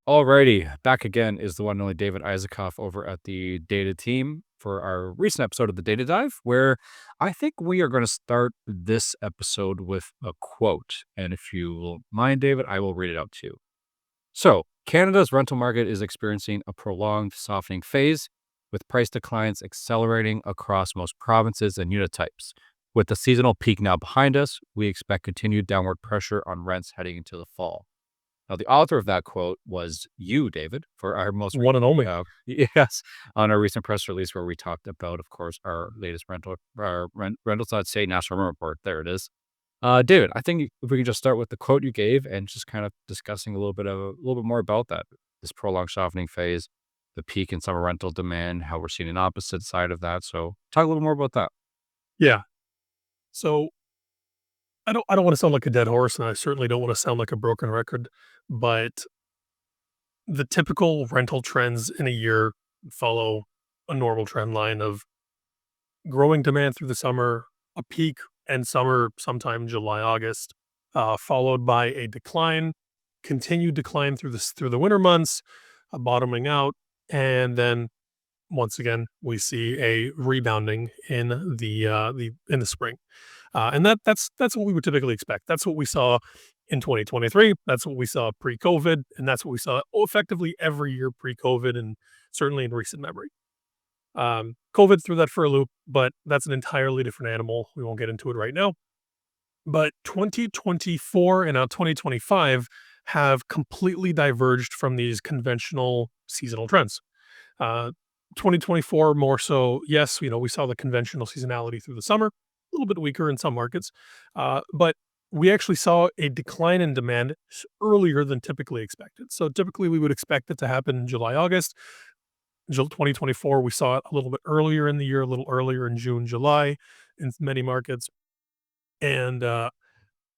Alrighty, back again is the one and only David Aizikov over at the Data Team for our recent episode of the Data Dive, where I think we are going to start this episode with a quote. And if you will mind, David, I will read it out to you. So, Canada's rental market is experiencing a prolonged softening phase, with price declines accelerating across most provinces and unit types. With the seasonal peak now behind us, we expect continued downward pressure on rents heading into the fall. Now, the author of that quote was you, David, for our most One and only. yes, on our recent press release where we talked about, of course, our latest Rentals.ca National Rent Report. There it is. David, I think if we can just start with the quote you gave and just kind of discussing a little bit more about that, this prolonged softening phase, the peak in summer rental demand, how we're seeing an opposite side of that. So, talk a little more about that. Yeah. So I don't want to sound like a dead horse, and I certainly don't want to sound like a broken record, but the typical rental trends in a year follow a normal trend line of growing demand through the summer, a peak and summer sometime July, August, followed by a decline, continued decline through the winter months, a bottoming out, and then once again we see a rebounding in the spring. And that's what we would typically expect. That's what we saw in 2023. That's what we saw pre-COVID, and that's what we saw effectively every year pre-COVID, and certainly in recent memory. COVID threw that for a loop, but that's an entirely different animal. We won't get into it right now. But 2024 and now 2025 have completely diverged from these conventional seasonal trends. Uh, 2024 more so, yes, we saw the conventional seasonality through the summer, a little bit weaker in some markets, but we actually saw a decline in demand earlier than typically expected. So typically we would expect it to happen in July, August. 2024, we saw it a little bit earlier in the year, a little earlier in June, July in many markets. And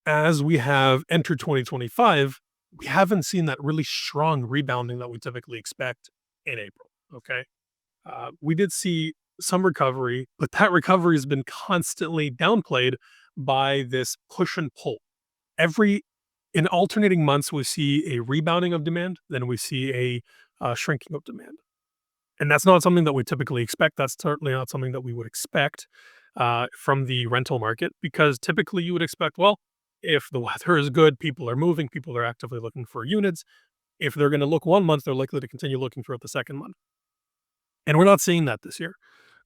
as we have entered 2025, we haven't seen that really strong rebounding that we typically expect in April. Okay. We did see some recovery, but that recovery has been constantly downplayed by this push and pull. Every in alternating months, we see a rebounding of demand, then we see a shrinking of demand, and that's not something that we typically expect. That's certainly not something that we would expect from the rental market, because typically you would expect, well, if the weather is good, people are moving, people are actively looking for units. If they're going to look one month, they're likely to continue looking throughout the second month. And we're not seeing that this year.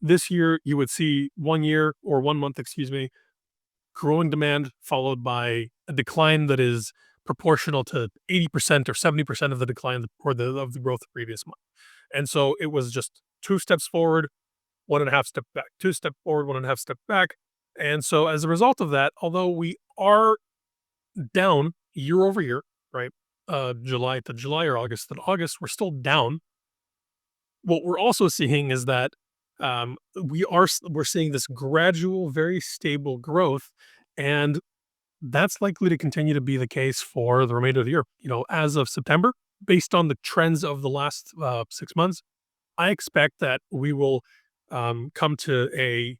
This year, you would see 1 year or 1 month, excuse me, growing demand followed by a decline that is proportional to 80% or 70% of the decline of the growth the previous month. And so it was just two steps forward, one and a half step back, two step forward, one and a half step back. And so as a result of that, although we are down year over year, right? July to July or August to August, we're still down. What we're also seeing is that we're seeing this gradual, very stable growth, and that's likely to continue to be the case for the remainder of the year. As of September, based on the trends of the last 6 months, I expect that we will come to a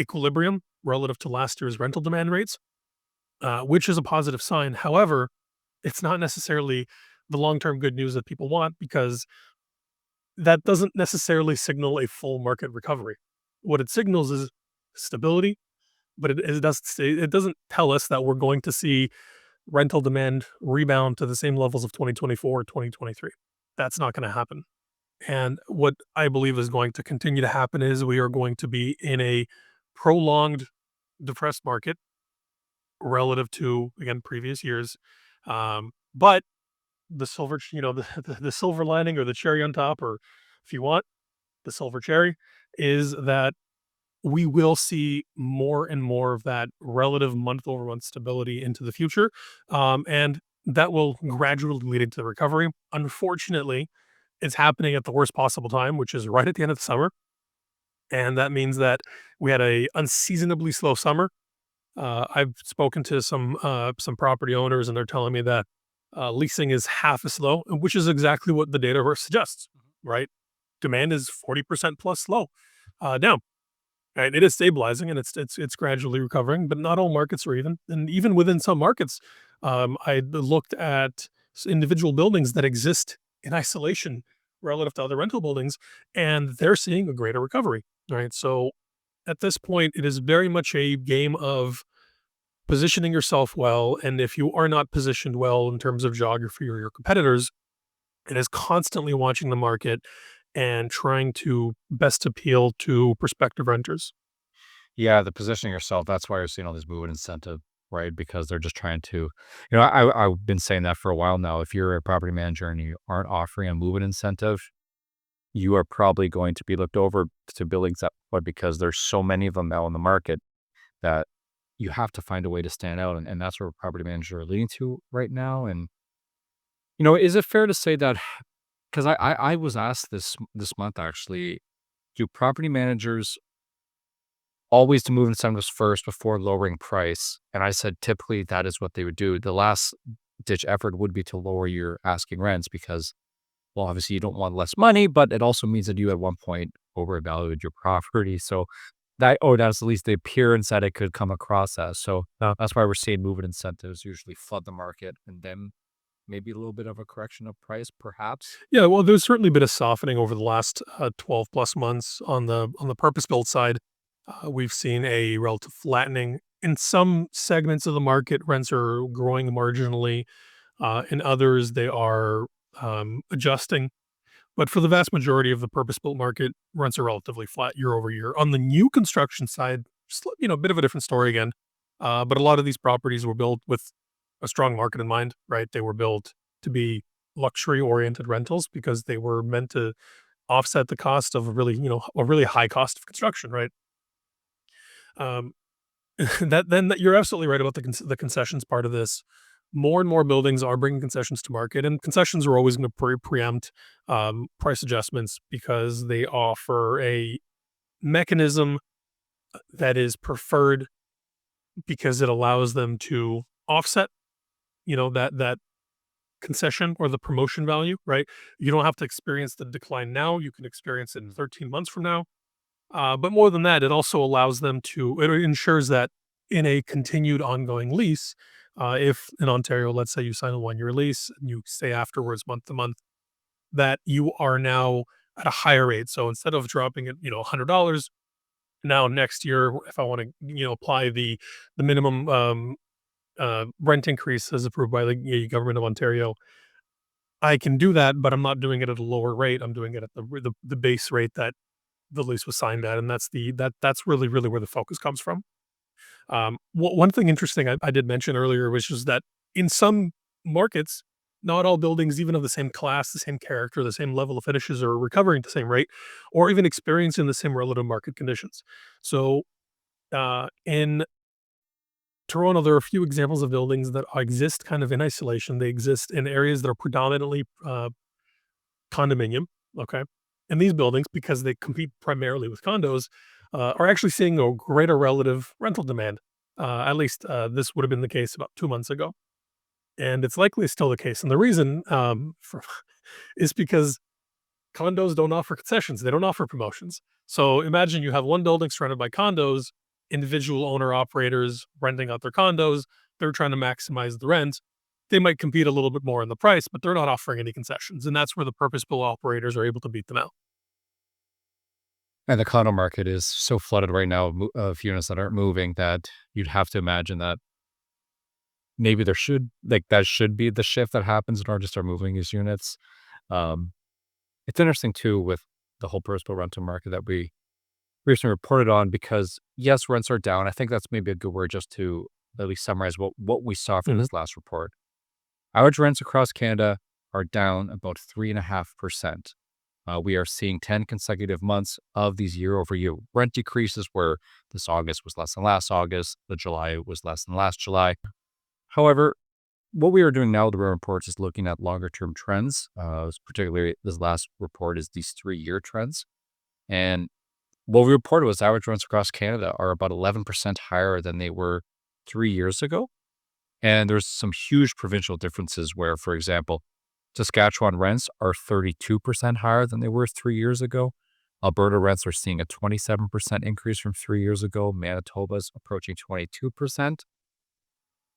equilibrium relative to last year's rental demand rates, which is a positive sign. However, it's not necessarily the long-term good news that people want, because that doesn't necessarily signal a full market recovery. What it signals is stability, but it doesn't tell us that we're going to see rental demand rebound to the same levels of 2024 or 2023. That's not going to happen. And what I believe is going to continue to happen is we are going to be in a prolonged depressed market relative to, again, previous years. But the silver, the silver lining or the cherry on top, or if you want, the silver cherry, is that we will see more and more of that relative month over month stability into the future. And that will gradually lead into recovery. Unfortunately, it's happening at the worst possible time, which is right at the end of the summer. And that means that we had a unseasonably slow summer. I've spoken to some property owners, and they're telling me that leasing is half as slow, which is exactly what the data suggests, right? Demand is 40% plus slow down. Right? It is stabilizing, and it's gradually recovering, but not all markets are even. And even within some markets, I looked at individual buildings that exist in isolation relative to other rental buildings, and they're seeing a greater recovery, right? So at this point, it is very much a game of positioning yourself well. And if you are not positioned well in terms of geography or your competitors, it is constantly watching the market and trying to best appeal to prospective renters. Yeah, the positioning yourself, that's why you're seeing all these movement incentive, right? Because they're just trying to, I've been saying that for a while now. If you're a property manager and you aren't offering a movement incentive, you are probably going to be looked over to buildings that, but because there's so many of them now in the market that you have to find a way to stand out. And that's where property managers are leading to right now. And, is it fair to say that, because I was asked this month actually, do property managers always to move incentives first before lowering price? And I said, typically that is what they would do. The last ditch effort would be to lower your asking rents because, well, obviously you don't want less money, but it also means that you at one point overvalued your property. So that's at least the appearance that it could come across as. So that's why we're seeing movement incentives usually flood the market and then maybe a little bit of a correction of price, perhaps. Yeah, well, there's certainly been a softening over the last 12 plus months on the purpose built side. We've seen a relative flattening in some segments of the market. Rents are growing marginally. In others, they are adjusting. But for the vast majority of the purpose-built market, rents are relatively flat year over year. On the new construction side, just, a bit of a different story again. But a lot of these properties were built with a strong market in mind, right? They were built to be luxury-oriented rentals because they were meant to offset the cost of a really high cost of construction, right? Um, you're absolutely right about the concessions part of this. More and more buildings are bringing concessions to market, and concessions are always going to preempt price adjustments because they offer a mechanism that is preferred because it allows them to offset, that concession or the promotion value, right? You don't have to experience the decline now; you can experience it in 13 months from now. But more than that, it also allows them to it ensures that in a continued ongoing lease, if in Ontario, let's say you sign a 1-year lease and you stay afterwards month to month, that you are now at a higher rate. So instead of dropping it, $100, now next year, if I want to, apply the minimum rent increase as approved by the government of Ontario, I can do that, but I'm not doing it at a lower rate. I'm doing it at the base rate that the lease was signed at, and that's really, really where the focus comes from. One thing interesting I did mention earlier was just that in some markets, not all buildings, even of the same class, the same character, the same level of finishes, are recovering at the same rate, or even experiencing the same relative market conditions. So, in Toronto, there are a few examples of buildings that exist kind of in isolation. They exist in areas that are predominantly condominium, okay? And these buildings, because they compete primarily with condos, are actually seeing a greater relative rental demand. At least, this would have been the case about 2 months ago, and it's likely still the case. And the reason, for is because condos don't offer concessions, they don't offer promotions. So imagine you have one building surrounded by condos, individual owner operators renting out their condos, they're trying to maximize the rent. They might compete a little bit more in the price, but they're not offering any concessions, and that's where the purpose-built operators are able to beat them out. And the condo market is so flooded right now of units that aren't moving that you'd have to imagine that maybe that should be the shift that happens in order to start moving these units. Um, it's interesting too with the whole personal rental market that we recently reported on because yes, rents are down. I think that's maybe a good word just to at least summarize what we saw from Mhm. this last report. Average rents across Canada are down about 3.5%. We are seeing 10 consecutive months of these year over year rent decreases where this August was less than last August, the July was less than last July. However, what we are doing now with the reports is looking at longer term trends. Particularly, this last report is these 3-year trends. And what we reported was average rents across Canada are about 11% higher than they were 3 years ago. And there's some huge provincial differences where, for example, Saskatchewan rents are 32% higher than they were 3 years ago. Alberta rents are seeing a 27% increase from 3 years ago. Manitoba's approaching 22%.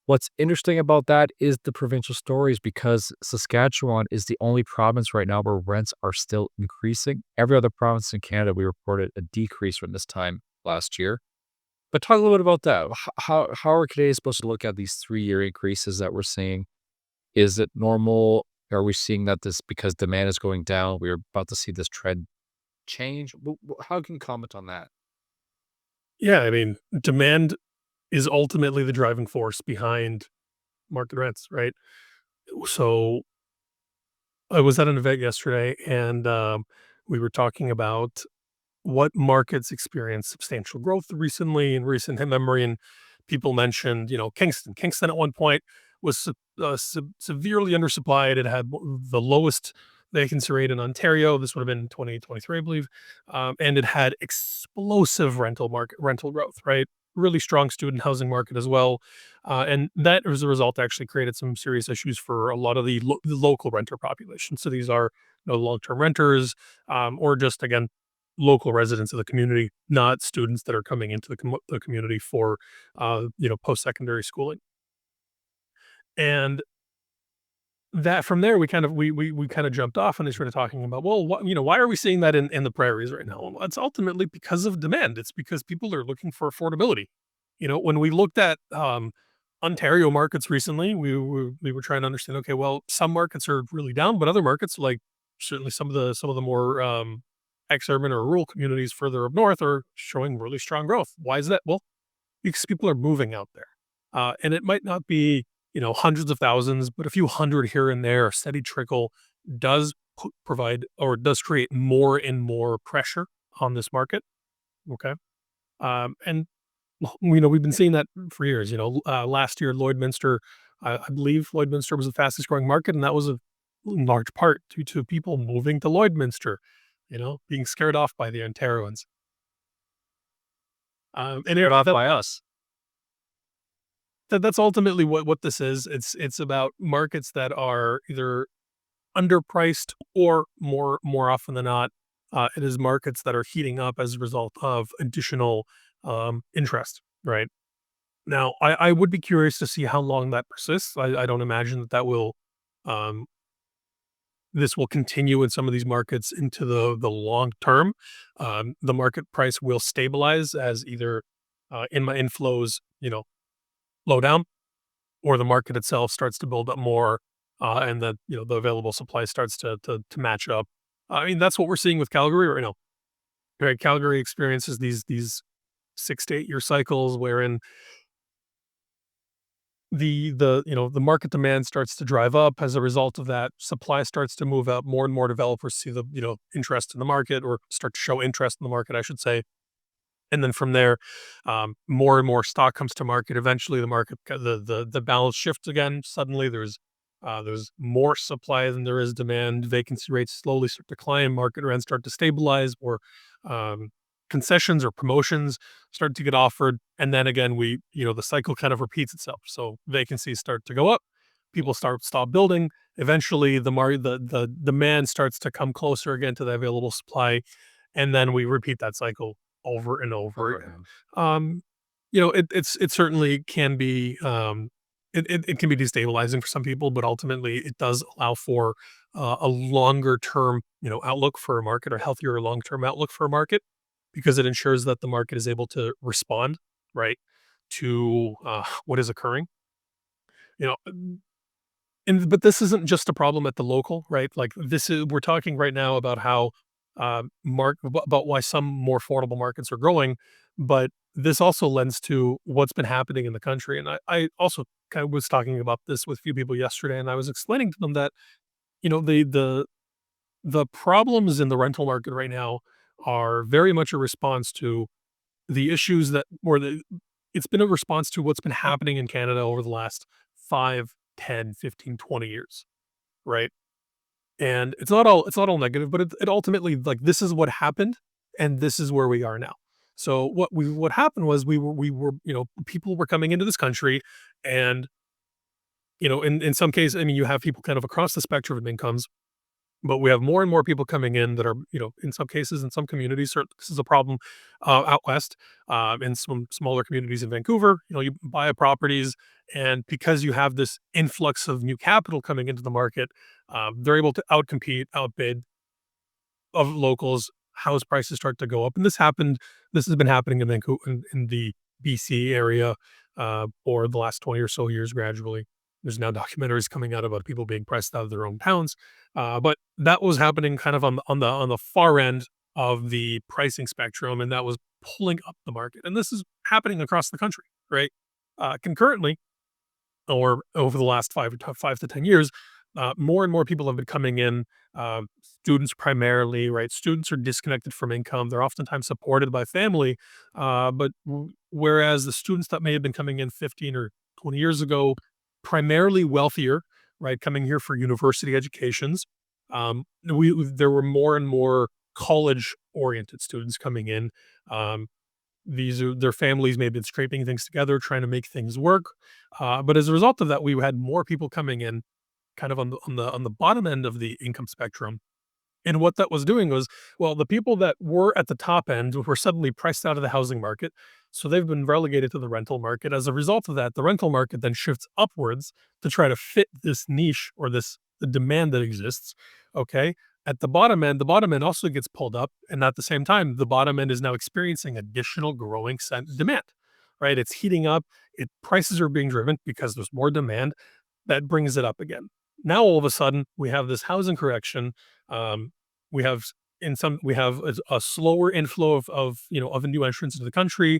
What's interesting about that is the provincial stories because Saskatchewan is the only province right now where rents are still increasing. Every other province in Canada, we reported a decrease from this time last year. But talk a little bit about that. How are Canadians supposed to look at these 3-year increases that we're seeing? Is it normal? Are we seeing that this because demand is going down, we're about to see this trend change? How can you comment on that? Yeah, I mean, demand is ultimately the driving force behind market rents, right? So I was at an event yesterday and we were talking about what markets experienced substantial growth recently in recent memory. And people mentioned, Kingston. Kingston at one point was severely undersupplied. It had the lowest vacancy rate in Ontario. This would have been 2023, I believe. And it had explosive rental growth, right? Really strong student housing market as well. And that, as a result, actually created some serious issues for a lot of the local renter population. So these are long-term renters, or just, again, local residents of the community, not students that are coming into the community for, post-secondary schooling. And that from there, we kind of jumped off and they started talking about, well, why are we seeing that in the prairies right now? Well, it's ultimately because of demand. It's because people are looking for affordability. When we looked at Ontario markets recently, we were trying to understand. Okay, well, some markets are really down, but other markets, like certainly some of the more ex-urban or rural communities further up north, are showing really strong growth. Why is that? Well, because people are moving out there. And it might not be, hundreds of thousands, but a few hundred here and there, a steady trickle does provide or does create more and more pressure on this market. Okay. And we've been seeing that for years. Last year, Lloydminster, I believe Lloydminster was the fastest growing market, and that was in large part due to people moving to Lloydminster, being scared off by the Ontarians. And Scared off that by us. that's ultimately what this is. It's about markets that are either underpriced or more often than not, it is markets that are heating up as a result of additional interest. Right now, I would be curious to see how long that persists. I don't imagine that will um, this will continue in some of these markets into the long term. The market price will stabilize as either in my inflows, slow down, or the market itself starts to build up more, and the available supply starts to match up. I mean, that's what we're seeing with Calgary right now. Right, Calgary experiences these 6 to 8 year cycles wherein the market demand starts to drive up. As a result of that, supply starts to move up. More and more developers see the interest in the market, or start to show interest in the market, I should say. And then from there, more and more stock comes to market. Eventually, the market, the balance shifts again. Suddenly, there's more supply than there is demand. Vacancy rates slowly start to climb. Market rents start to stabilize, or um, concessions or promotions start to get offered. And then again, the cycle kind of repeats itself. So vacancies start to go up. People stop building. Eventually, the demand starts to come closer again to the available supply, and then we repeat that cycle over and over Over again. him. Um, it certainly can be, it can be destabilizing for some people, but ultimately it does allow for a longer term, outlook for a market, or healthier long term outlook for a market, because it ensures that the market is able to respond, right, to what is occurring. You know, but this isn't just a problem at the local, right? Like, this is we're talking right now about how about why some more affordable markets are growing, but this also lends to what's been happening in the country. And I also kind of was talking about this with a few people yesterday, and I was explaining to them that the problems in the rental market right now are very much a response to the issues that or the it's been a response to what's been happening in Canada over the last 5, 10, 15, 20 years, right? And it's not all negative, but it ultimately, like, this is what happened, and this is where we are now. So what happened was we were, people were coming into this country, and, in some cases, I mean, you have people kind of across the spectrum of incomes, but we have more and more people coming in that are, in some cases, in some communities, this is a problem out west, in some smaller communities in Vancouver. You buy properties, And because you have this influx of new capital coming into the market, they're able to outcompete, outbid of locals. House prices start to go up, and this has been happening in Vancouver, in the BC area, for the last 20 or so years gradually. There's now documentaries coming out about people being pressed out of their own towns, but that was happening kind of on the far end of the pricing spectrum, and that was pulling up the market, and this is happening across the country, right? Concurrently, or over the last 5 to 10 years, more and more people have been coming in, students primarily, right? Students are disconnected from income. They're oftentimes supported by family, but whereas the students that may have been coming in 15 or 20 years ago, primarily wealthier, right, coming here for university educations, there were more and more college-oriented students coming in. Um, these are their families may have been scraping things together, trying to make things work. But as a result of that, we had more people coming in kind of on the bottom end of the income spectrum. And what that was doing was, well, the people that were at the top end were suddenly priced out of the housing market. So they've been relegated to the rental market. As a result of that, the rental market then shifts upwards to try to fit this niche or this the demand that exists. Okay. At the bottom end also gets pulled up. And at the same time, the bottom end is now experiencing additional growing demand. Right. It's heating up. Prices are being driven because there's more demand that brings it up again. Now all of a sudden we have this housing correction. Um, we have we have a slower inflow of new entrants into the country.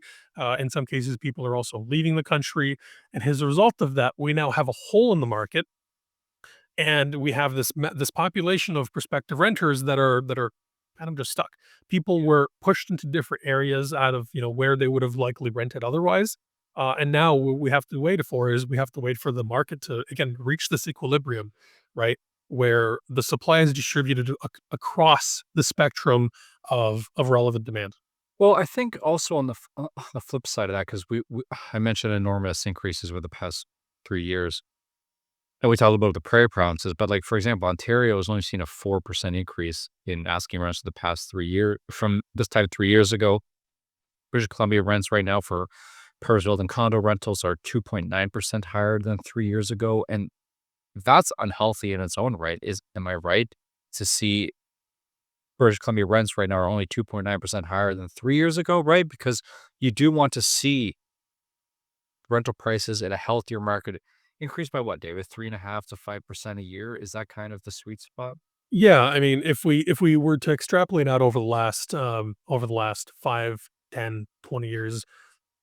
In some cases, people are also leaving the country, and as a result of that, we now have a hole in the market, and we have this population of prospective renters that are kind of just stuck. People were pushed into different areas out of where they would have likely rented otherwise, and now what we have to wait for is we have to wait for the market to again reach this equilibrium, right, where the supply is distributed across the spectrum of relevant demand. Well, I think also on the flip side of that, because I mentioned enormous increases over the past 3 years, and we talked about the prairie provinces, but, like, for example, Ontario has only seen a 4% increase in asking rents for the past 3 year from this time 3 years ago. British Columbia rents right now for purpose-built and condo rentals are 2.9% higher than 3 years ago, and that's unhealthy in its own right. Am I right to see British Columbia rents right now are only 2.9% higher than 3 years ago, right? Because you do want to see rental prices in a healthier market increase by what, David? 3.5 to 5% a year? Is that kind of the sweet spot? Yeah, I mean, if we were to extrapolate out over the last 5, 10, 20 years,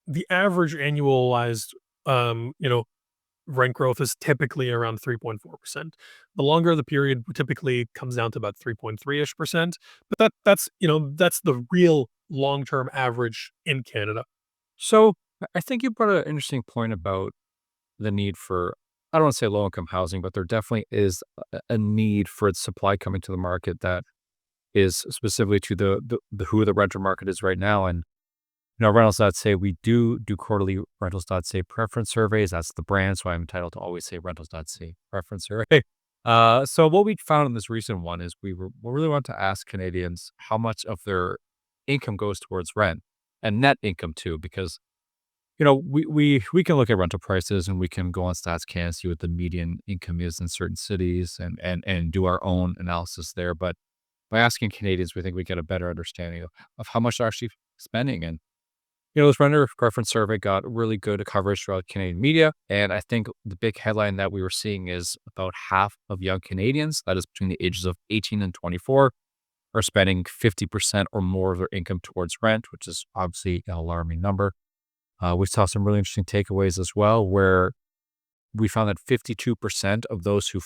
the average annualized, um, you know, rent growth is typically around 3.4%. The longer the period typically comes down to about 3.3-ish%, but that's the real long-term average in Canada. So, I think you brought an interesting point about the need for, I don't wanna say low income housing, but there definitely is a need for its supply coming to the market that is specifically to the who the renter market is right now. And Rentals.ca, we do quarterly Rentals.ca preference surveys. That's the brand, so I'm entitled to always say Rentals.ca preference survey. So what we found in this recent one is we really want to ask Canadians how much of their income goes towards rent and net income too, because we can look at rental prices and we can go on StatsCan and see what the median income is in certain cities and do our own analysis there. But by asking Canadians, we think we get a better understanding of how much they're actually spending. And this renter preference survey got really good coverage throughout Canadian media. And I think the big headline that we were seeing is about half of young Canadians, that is between the ages of 18 and 24, are spending 50% or more of their income towards rent, which is obviously an alarming number. We saw some really interesting takeaways as well, where we found that 52% of those who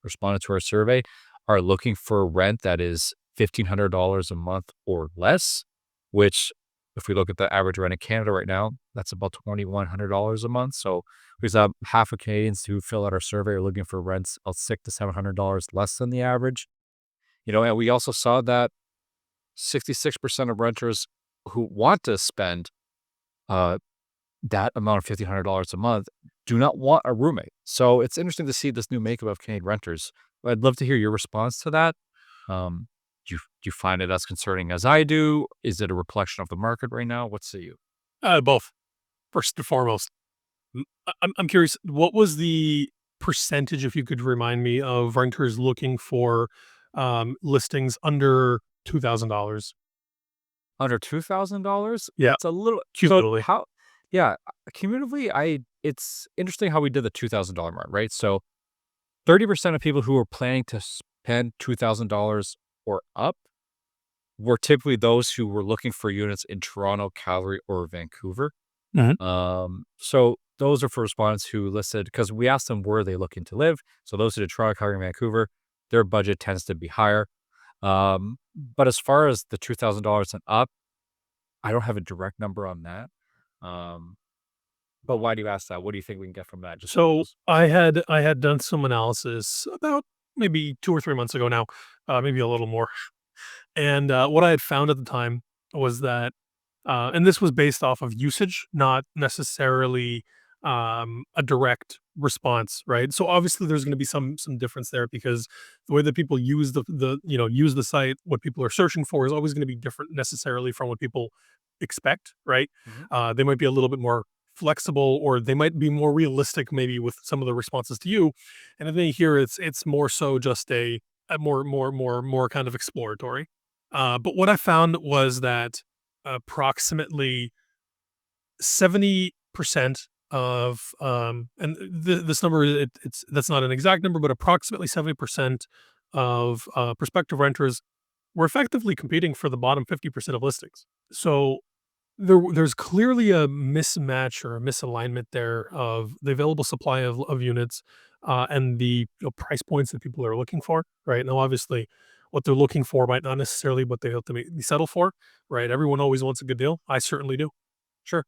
responded to our survey are looking for a rent that is $1,500 a month or less, which, if we look at the average rent in Canada right now, that's about $2,100 a month. So we saw half of Canadians who fill out our survey are looking for rents of $600 to $700 less than the average. And we also saw that 66% of renters who want to spend uh, that amount of $1,500 a month do not want a roommate. So it's interesting to see this new makeup of Canadian renters. I'd love to hear your response to that. Do you find it as concerning as I do? Is it a reflection of the market right now? What say you? Both, first and foremost. I'm curious, what was the percentage, if you could remind me, of renters looking for, listings under $2,000? Under $2,000? Yeah, It's a little so cumulatively. how yeah, cumulatively, it's interesting how we did the $2,000 mark, right? So 30% of people who were planning to spend $2,000 or up were typically those who were looking for units in Toronto, Calgary, or Vancouver. Mhm. So those are for respondents who listed because we asked them where they looking to live. So those who did Toronto, Calgary, and Vancouver, their budget tends to be higher. But as far as the $2,000 and up, I don't have a direct number on that. Um, but why do you ask that? What do you think we can get from that? Just So, those. I had done some analysis about maybe 2 or 3 months ago now, maybe a little more. And, what I had found at the time was that, and this was based off of usage, not necessarily, a direct response, right? So obviously there's going to be some difference there because the way that people use use the site, what people are searching for is always going to be different necessarily from what people expect, right? Mhm. They might be a little bit more flexible, or they might be more realistic maybe with some of the responses to you. And then here it's more so just a more kind of exploratory. But what I found was that approximately 70% of, and this number, it's that's not an exact number, but approximately 70% of prospective renters were effectively competing for the bottom 50% of listings. So there's clearly a mismatch or a misalignment there of the available supply of units, and the, price points that people are looking for, right? Now, obviously, what they're looking for might not necessarily what they ultimately settle for, right? Everyone always wants a good deal. I certainly do. Sure.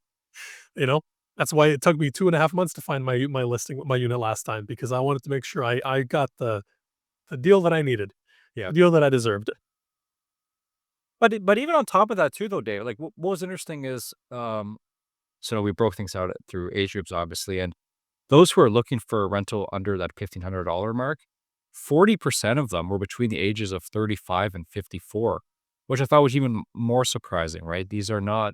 You know, that's why it took me 2.5 months to find my listing, my unit last time, because I wanted to make sure I got the deal that I needed, Yeah. the deal that I deserved. But even on top of that too, though, Dave, like what was interesting is, so we broke things out through age groups, obviously, and those who are looking for a rental under that $1,500 mark, 40% of them were between the ages of 35 and 54, which I thought was even more surprising, right? These are not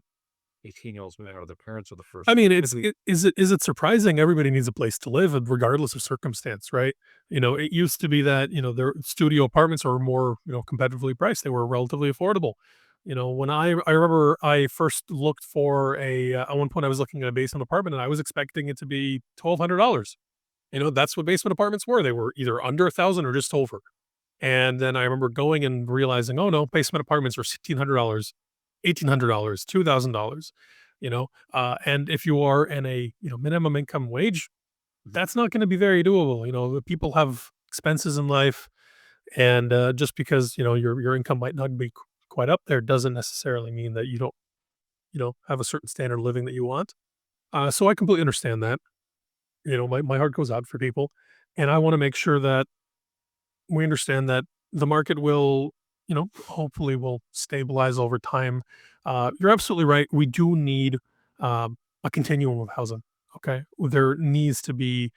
18-year-olds moving out of their parents for the first I mean, typically. is it surprising? Everybody needs a place to live, and regardless of circumstance, right? It used to be that, their studio apartments are more, competitively priced. They were relatively affordable. When I remember I first looked for at one point I was looking at a basement apartment and I was expecting it to be $1,200. That's what basement apartments were. They were either under 1,000 or just over. And then I remember going and realizing, oh no, basement apartments are $1,600, $1,800, $2,000. And if you are in a minimum income wage, Mhm. that's not going to be very doable. The people have expenses in life, and just because your income might not be quite up there doesn't necessarily mean that you don't have a certain standard of living that you want. So I completely understand that. My heart goes out for people, and I want to make sure that we understand that the market will, hopefully will stabilize over time. You're absolutely right. We do need a continuum of housing. Okay. There needs to be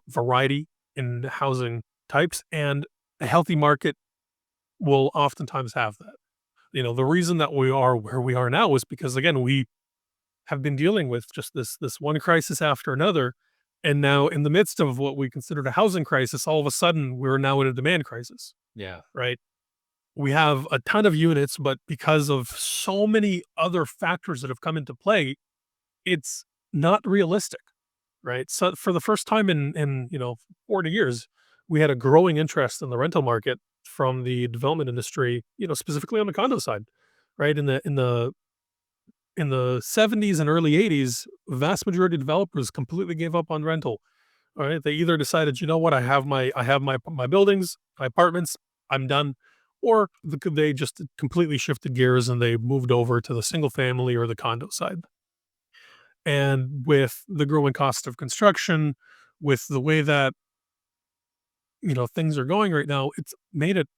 variety in housing types, and a healthy market will oftentimes have that. The reason that we are where we are now is because, again, we have been dealing with just this one crisis after another. And now, in the midst of what we considered a housing crisis, all of a sudden we're now in a demand crisis, Yeah. right? We have a ton of units, but because of so many other factors that have come into play, it's not realistic, right? So for the first time in 40 years, we had a growing interest in the rental market from the development industry, specifically on the condo side, right? In the 70s and early 80s, vast majority of developers completely gave up on rental. All right, they either decided, what, I have my buildings, my apartments, I'm done, or they just completely shifted gears and they moved over to the single family or the condo side. And with the growing cost of construction, with the way that things are going right now, it's made it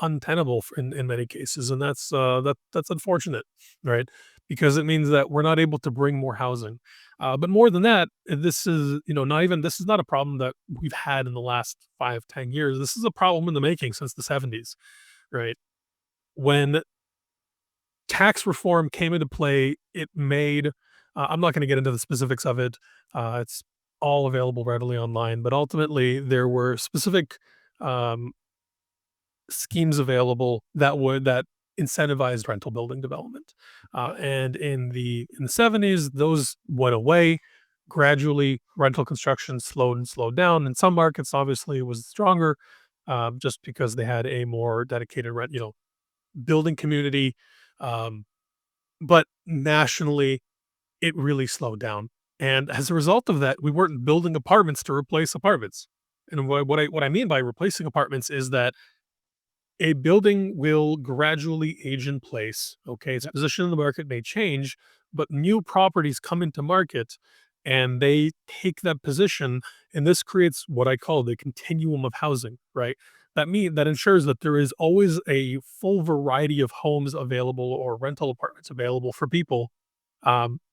untenable in many cases, and that's unfortunate, right? Because it means that we're not able to bring more housing. But more than that, this is not even this is not a problem that we've had in the last 5-10 years. This is a problem in the making since the 70s, right? When tax reform came into play, it made I'm not going to get into the specifics of it. It's all available readily online, but ultimately there were specific um, schemes available that incentivized rental building development. And in the 70s, those went away. Gradually, rental construction slowed and slowed down. In some markets, obviously, it was stronger, just because they had a more dedicated building community. Um, but nationally, it really slowed down. And as a result of that, we weren't building apartments to replace apartments. And what I mean by replacing apartments is that a building will gradually age in place. Okay. Its Yep. position in the market may change, but new properties come into market and they take that position. And this creates what I call the continuum of housing, right? That ensures that there is always a full variety of homes available or rental apartments available for people,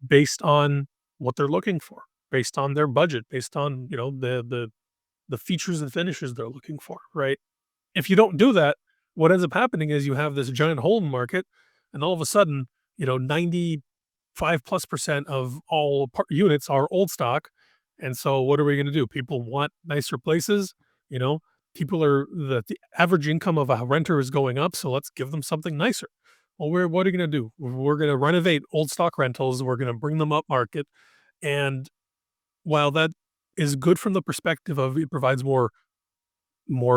based on what they're looking for, based on their budget, based on, the features and finishes they're looking for, right? If you don't do that, what ends up happening is you have this giant hole in the market, and all of a sudden, 95 plus percent of all units are old stock. And so, what are we going to do? People want nicer places. You know, people are the average income of a renter is going up, so let's give them something nicer. Well, what are you going to do? We're going to renovate old stock rentals. We're going to bring them up market, and while that is good from the perspective of it provides more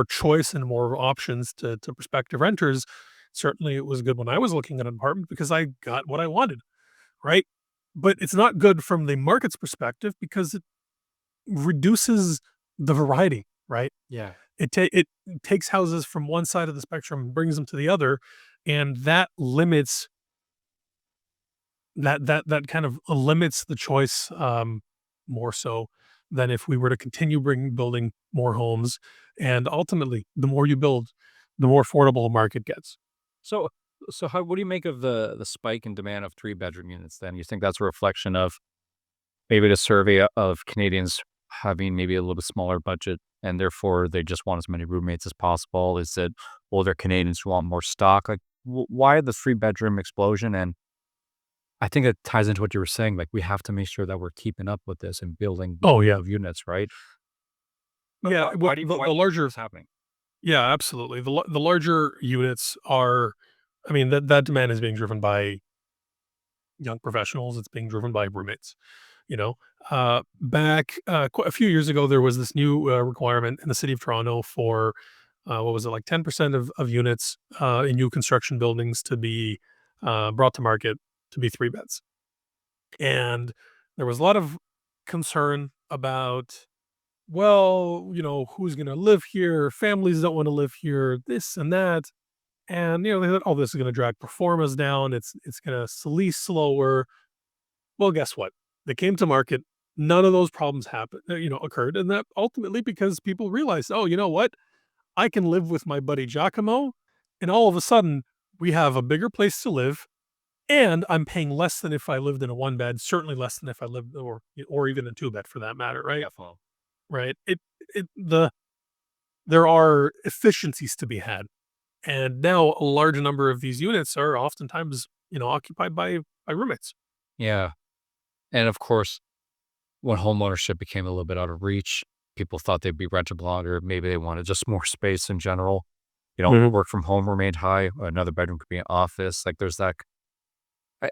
choice and more options to prospective renters. Certainly, it was good when I was looking at an apartment because I got what I wanted, right? But it's not good from the market's perspective because it reduces the variety, right? Yeah. It takes houses from one side of the spectrum and brings them to the other, and that limits that kind of limits the choice, more so than if we were to continue building more homes. And ultimately, the more you build, the more affordable a market gets. So so how what do you make of the spike in demand of three-bedroom units then? You think that's a reflection of maybe the survey of Canadians having maybe a little bit smaller budget, and therefore they just want as many roommates as possible? Is it older Canadians who want more stock? Like, why the three-bedroom explosion? And I think it ties into what you were saying, like, we have to make sure that we're keeping up with this and building Oh yeah, of units, right? But yeah. Well, why the do you think larger, it's happening? yeah, absolutely. The larger units are, I mean, that demand is being driven by young professionals. It's being driven by roommates. You know, back a few years ago, there was this new requirement in the city of Toronto for what was it, like 10% of units in new construction buildings to be brought to market to be three beds. And there was a lot of concern about, well, who's going to live here? Families don't want to live here, this and that. And, they thought, oh, this is going to drag performance down. It's going to lease slower. Well, guess what? They came to market. None of those problems occurred. And that ultimately because people realized, oh, you know what? I can live with my buddy Giacomo. And all of a sudden, we have a bigger place to live. And I'm paying less than if I lived in a one bed, certainly less than if I lived or even a two bed for that matter, right? Definitely. Right. There are efficiencies to be had. And now a large number of these units are oftentimes, occupied by roommates. Yeah, and of course, when homeownership became a little bit out of reach, people thought they'd be rentable longer, maybe they wanted just more space in general. Mhm. Work from home remained high, another bedroom could be an office, like, there's that.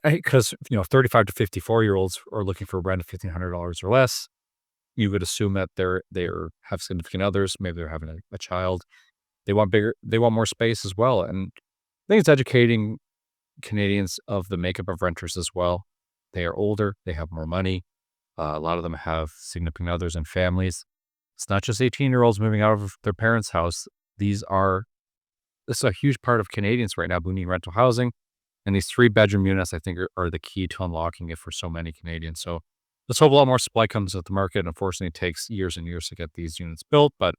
Because 35 to 54-year-olds are looking for rent of $1,500 or less. You would assume that they're have significant others, maybe they're having a child. They want more space as well, and I think it's educating Canadians of the makeup of renters as well. They are older, they have more money, a lot of them have significant others and families. It's not just 18-year-olds moving out of their parents' house. These are this is a huge part of Canadians right now who need rental housing, and these three-bedroom units, I think, are the key to unlocking it for so many Canadians. So let's hope a lot more supply comes at the market. Unfortunately, it takes years and years to get these units built, but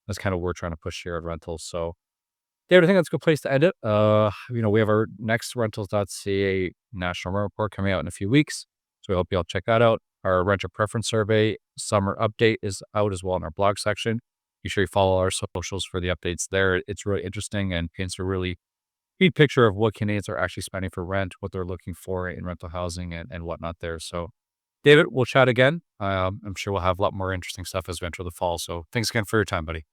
that's kind of what we're trying to push shared rentals. So, David, I think that's a good place to end it. We have our next Rentals.ca national rent report coming out in a few weeks. So we hope you all check that out. Our renter preference survey summer update is out as well in our blog section. Be sure you follow our socials for the updates there. It's really interesting and paints a really picture of what Canadians are actually spending for rent, what they're looking for in rental housing and whatnot there. So David, we'll chat again. I'm sure we'll have a lot more interesting stuff as we enter the fall. So thanks again for your time, buddy.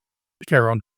Take care, Ron.